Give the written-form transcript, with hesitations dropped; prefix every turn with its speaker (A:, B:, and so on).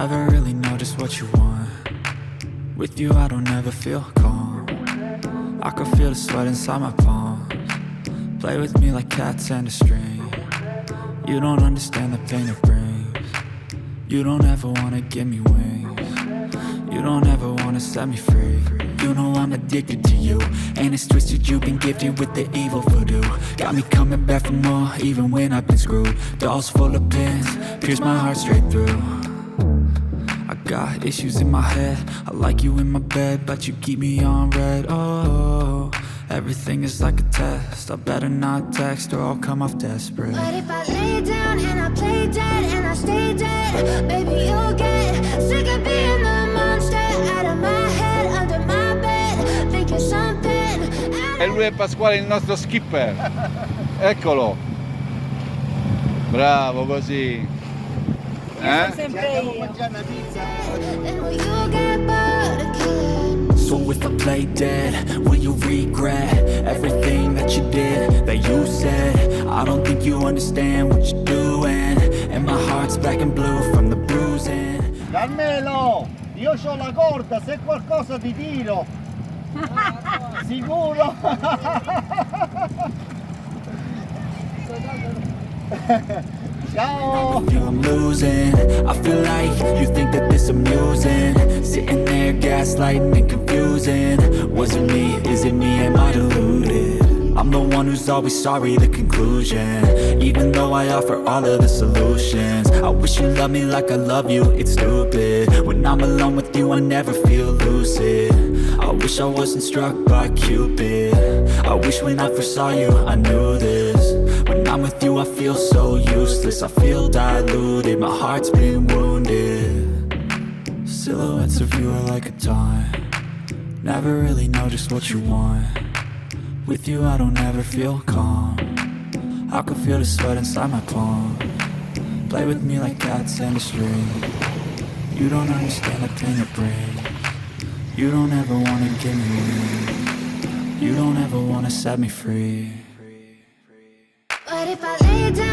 A: Never really know just what you want. With you I don't ever feel calm. I can feel the sweat inside my palms. Play with me like cats and a string. You don't understand the pain it brings. You don't ever wanna give me wings. You don't ever wanna set me free. You know I'm addicted to you, and it's twisted, you've been gifted with the evil voodoo. Got me coming back for more, even when I've been screwed. Dolls full of pins, pierce my heart straight through. I got issues in my head, I like you in my bed, but you keep me on red. Oh, everything is like a test, I better not text or I'll come off desperate.
B: But if I lay down and I play dead and I stay dead, baby you'll get sick of being the monster out of my head, under my bed, thinking something.
C: E lui è Pasquale, il nostro skipper. Eccolo. Bravo, così.
D: Sempre io.
A: So if I play dead, will you regret everything that you did, that you said? I don't think you understand what you're doing, and my heart's black and blue from the bruising.
E: Carmelo, io c'ho la corda, se qualcosa ti tiro. Sicuro? Ciao!
A: With you I'm losing, I feel like you think that this amusing. Sitting there gaslighting and confusing. Was it me, is it me, am I deluded? I'm the one who's always sorry, the conclusion. Even though I offer all of the solutions, I wish you loved me like I love you, it's stupid. When I'm alone with you I never feel lucid. I wish I wasn't struck by Cupid. I wish when I first saw you I knew this. When I'm with you I feel so useless, I feel diluted, my heart's been wounded. Silhouettes of you are like a taunt. Never really know just what you want. With you I don't ever feel calm. I can feel the sweat inside my palm. Play with me like cats and a string. You don't understand the pain it brings. You don't ever wanna give me wings. You don't ever wanna set me free.
B: But if I lay down